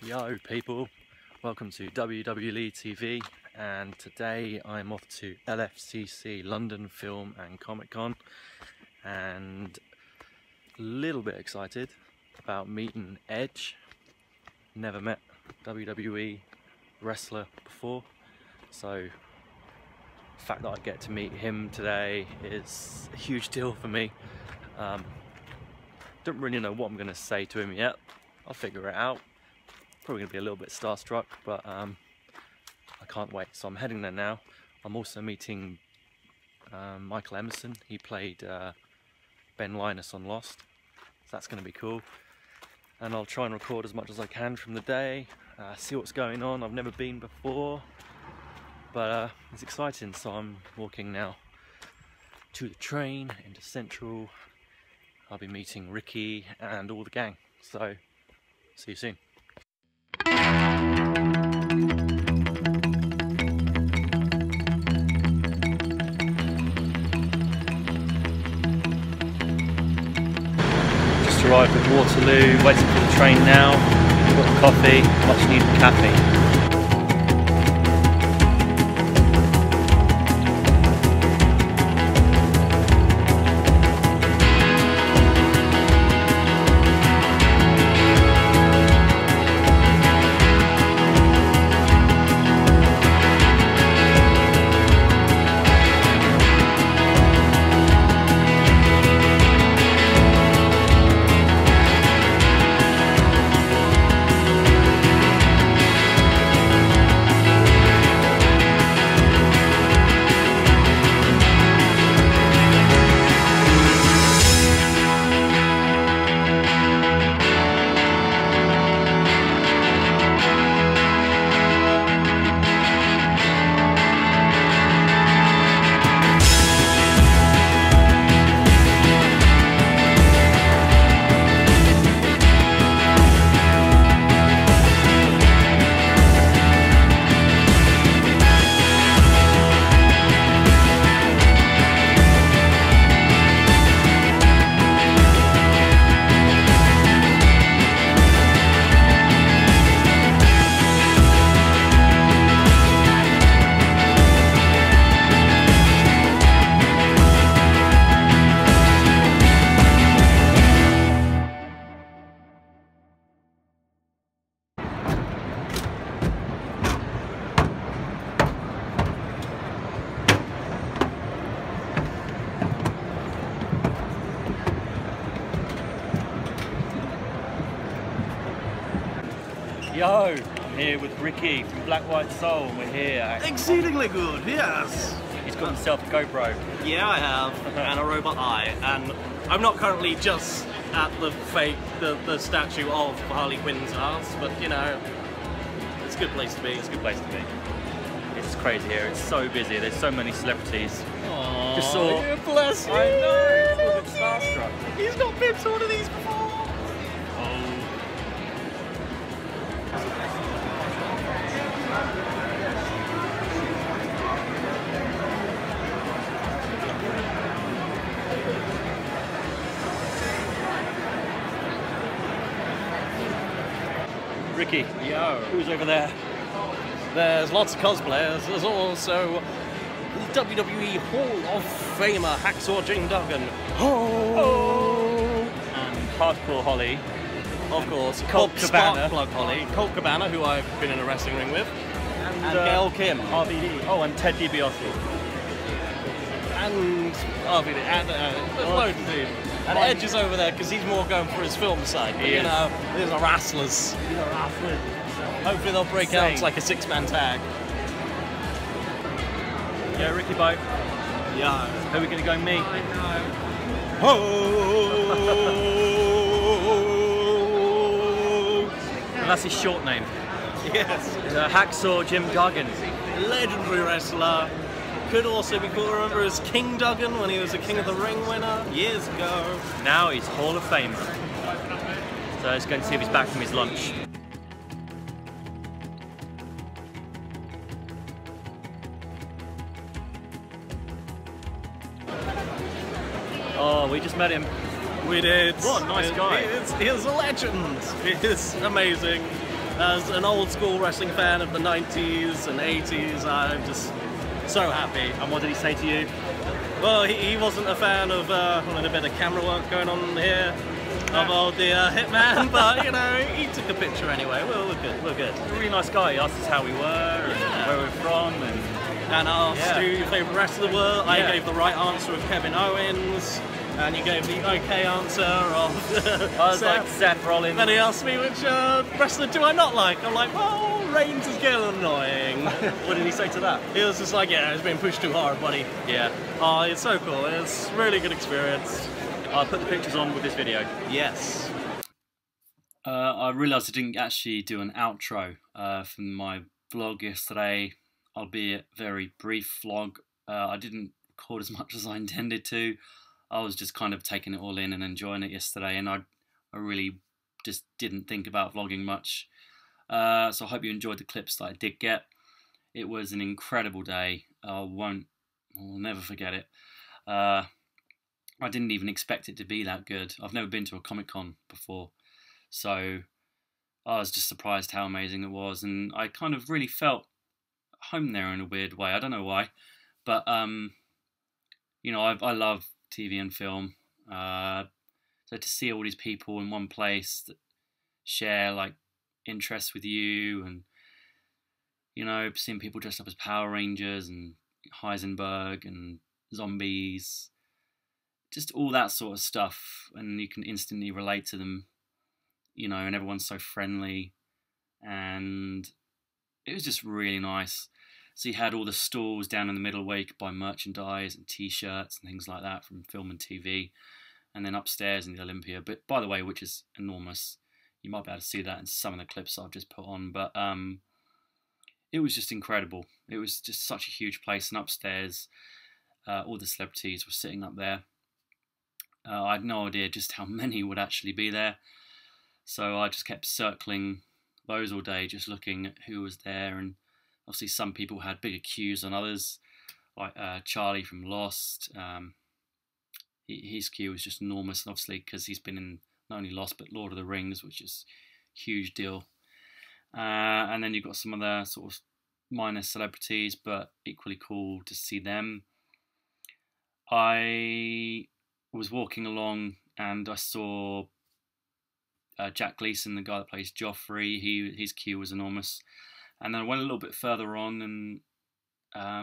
Yo people, welcome to WWLeeTV, and today I'm off to Lfcc, London Film and Comic Con, and a little bit excited about meeting Edge. Never met WWE wrestler before, so the fact that I get to meet him today is a huge deal for me. Don't really know what I'm going to say to him yet. I'll figure it out. Probably going to be a little bit starstruck, but I can't wait. So I'm heading there now. I'm also meeting Michael Emerson. He played Ben Linus on Lost. So that's going to be cool. And I'll try and record as much as I can from the day, see what's going on. I've never been before, but it's exciting. So I'm walking now to the train into Central. I'll be meeting Ricky and all the gang. So see you soon. Just arrived at Waterloo, waiting for the train now. Got coffee, much needed caffeine. Yo, I'm here with Ricky from Black White Soul, and we're here. Exceedingly good, yes. He's got himself a GoPro. Yeah, I have, and a robot eye, and I'm not currently just at the statue of Harley Quinn's house, but you know, it's a good place to be. It's a good place to be. It's crazy here. It's so busy. There's so many celebrities. Aww, just saw. Yeah, bless you. I know. It's a bit starstruck. He's not been to one of these before. Ricky, yo, who's over there? There's lots of cosplayers. There's also WWE Hall of Famer Hacksaw Duggan. Oh! And Hardcore Holly. Of course, Colt Cabana. Sparkplug Holly. Colt Cabana, who I've been in a wrestling ring with. And Gail Kim. RVD. Oh, and Ted DiBiase. And RVD. And there's loads of dudes. And Edge is over there because he's more going for his film side. But, you know, these are wrestlers. These are wrestlers. Hopefully they'll break out like a six-man tag. Yeah, Ricky Boat. Yeah. Who are we going to go meet? I know. And that's his short name. Yes. Hacksaw Jim Duggan. Legendary wrestler. Could also be cool to remember as King Duggan when he was a King of the Ring winner years ago. Now he's Hall of Famer. So let's go and see if he's back from his lunch. Oh, we just met him. We did. What a nice guy. He is a legend. He is amazing. As an old school wrestling fan of the 90s and 80s, I'm just so happy. And what did he say to you? Well, he wasn't a fan of a bit of camera work going on here. Of old the Hitman, but you know, he took a picture anyway. We're good, we're good. He's a really nice guy. He asked us how we were and where we're from, and asked who your favourite wrestler were. I gave the right answer of Kevin Owens, and you gave the okay answer of I was like Seth Rollins. Then he asked me which wrestler do I not like. I'm like, well, Reigns is getting annoying. What did he say to that? He was just like, yeah, it's been pushed too hard, buddy. Yeah. Oh, it's so cool. It's a really good experience. I'll put the pictures on with this video. Yes. I realised I didn't actually do an outro from my vlog yesterday, albeit very brief vlog. I didn't record as much as I intended to. I was just kind of taking it all in and enjoying it yesterday, and I really just didn't think about vlogging much. So I hope you enjoyed the clips that I did get. It was an incredible day. I'll never forget it. I didn't even expect it to be that good. I've never been to a Comic-Con before, so I was just surprised how amazing it was, and I kind of really felt home there in a weird way. I don't know why, but you know, I love TV and film, so to see all these people in one place that share like interests with you, and you know, seeing people dressed up as Power Rangers and Heisenberg and zombies, just all that sort of stuff, and you can instantly relate to them, you know, and everyone's so friendly, and it was just really nice. So you had all the stalls down in the middle where you could buy merchandise and t-shirts and things like that from film and TV, and then upstairs in the Olympia, but by the way, which is enormous. You might be able to see that in some of the clips I've just put on, but it was just incredible. It was just such a huge place, and upstairs all the celebrities were sitting up there. I had no idea just how many would actually be there, so I just kept circling those all day, just looking at who was there, and obviously some people had bigger queues than others, like Charlie from Lost. His queue was just enormous, and obviously because he's been in not only Lost but Lord of the Rings, which is a huge deal. And then you've got some other sort of minor celebrities, but equally cool to see them. I was walking along and I saw Jack Gleason, the guy that plays Joffrey. His queue was enormous. And then I went a little bit further on, and I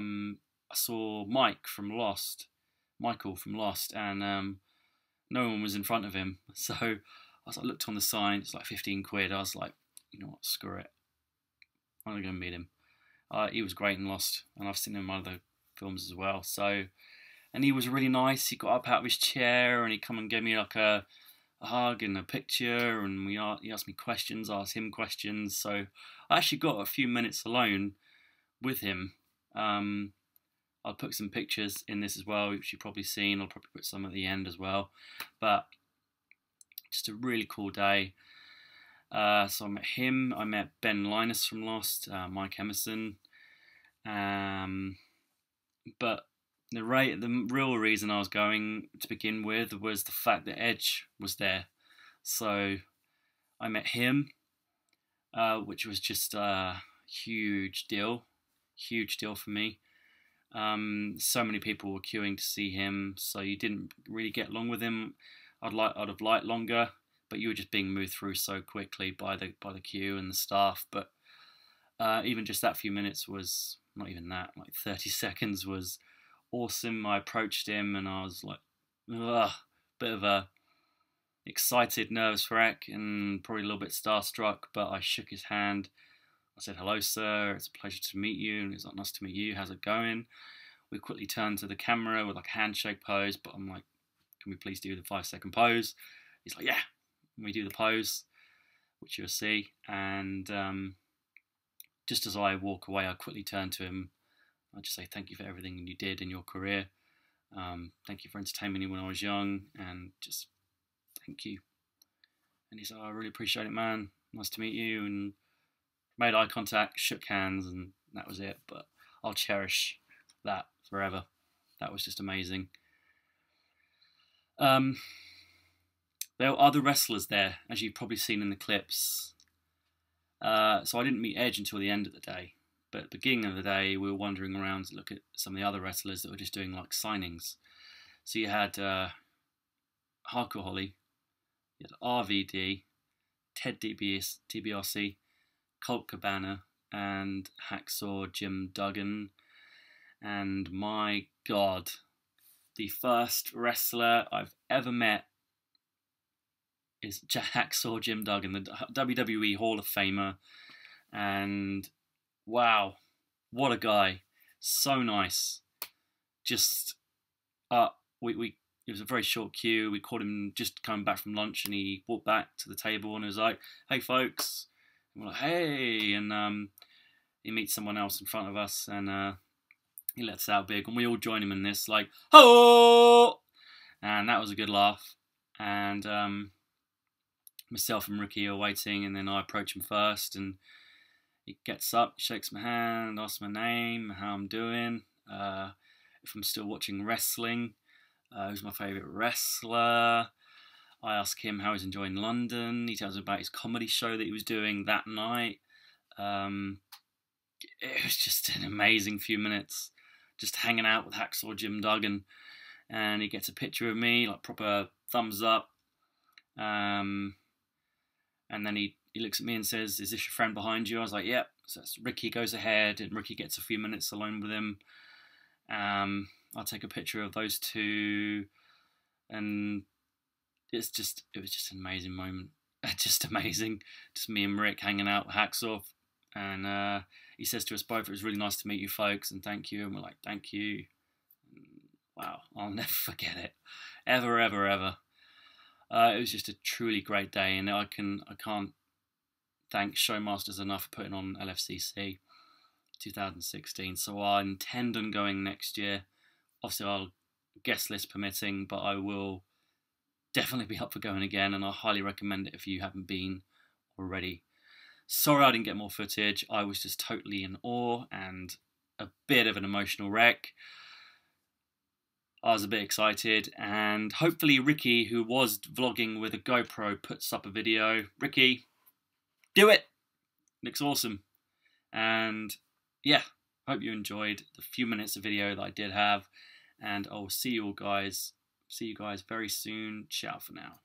saw Michael from Lost, and no one was in front of him. So I looked on the sign, it's like 15 quid. I was like, you know what, screw it. I'm going to meet him. He was great in Lost, and I've seen him in my other films as well. So, and he was really nice. He got up out of his chair and he come and gave me like a hug and a picture, and he asked me questions, I asked him questions. So I actually got a few minutes alone with him. I'll put some pictures in this as well, which you've probably seen. I'll probably put some at the end as well. But just a really cool day. So I met him. I met Ben Linus from Lost, Mike Emerson. But the real reason I was going to begin with was the fact that Edge was there. So I met him, which was just a huge deal for me. So many people were queuing to see him, so you didn't really get along with him. I'd have liked longer, but you were just being moved through so quickly by the queue and the staff. But even just that few minutes was not even that, like 30 seconds was awesome. I approached him and I was like, bit of a excited, nervous wreck, and probably a little bit starstruck. But I shook his hand. I said, "Hello, sir. It's a pleasure to meet you." And he's like, "Nice to meet you. How's it going?" We quickly turned to the camera with like a handshake pose, but I'm like, "Can we please do the 5-second pose?" He's like, "Yeah." And we do the pose, which you'll see. And just as I walk away, I quickly turn to him. I just say, "Thank you for everything you did in your career. Thank you for entertaining me when I was young, and just thank you." And he's like, "I really appreciate it, man. Nice to meet you." And made eye contact, shook hands, and that was it. But I'll cherish that forever. That was just amazing. there were other wrestlers there, as you've probably seen in the clips. So I didn't meet Edge until the end of the day. But at the beginning of the day, we were wandering around to look at some of the other wrestlers that were just doing like signings. So you had Hardcore Holly, you had RVD, Ted DiBiase, Colt Cabana, and Hacksaw Jim Duggan. And my God, the first wrestler I've ever met is Hacksaw Jim Duggan, the WWE Hall of Famer. And wow, what a guy. So nice. Just, it was a very short queue. We caught him just coming back from lunch, and he walked back to the table and was like, "Hey folks." And we're like, "Hey." And he meets someone else in front of us, and he lets out big, and we all join him in this, like, "Ho!" And that was a good laugh. And myself and Ricky are waiting, and then I approach him first, and he gets up, shakes my hand, asks my name, how I'm doing, if I'm still watching wrestling, who's my favourite wrestler. I ask him how he's enjoying London. He tells me about his comedy show that he was doing that night. It was just an amazing few minutes, just hanging out with Hacksaw Jim Duggan, and he gets a picture of me, like proper thumbs up, and then he looks at me and says, "Is this your friend behind you?" I was like, "Yep." So Ricky goes ahead, and Ricky gets a few minutes alone with him. I'll take a picture of those two, and it was just an amazing moment. Just amazing. Just me and Rick hanging out with Hacksaw, and he says to us both, "It was really nice to meet you folks, and thank you." And we're like, "Thank you." And wow, I'll never forget it, ever, ever, ever. It was just a truly great day, and I can't thank Showmasters enough for putting on Lfcc 2016. So I intend on going next year. Obviously, I'll guest list permitting, but I will definitely be up for going again, and I highly recommend it if you haven't been already. Sorry I didn't get more footage. I was just totally in awe and a bit of an emotional wreck. I was a bit excited, and hopefully Ricky, who was vlogging with a GoPro, puts up a video. Ricky, do it! Looks awesome. And yeah, hope you enjoyed the few minutes of video that I did have, and I'll see you guys very soon. Ciao for now.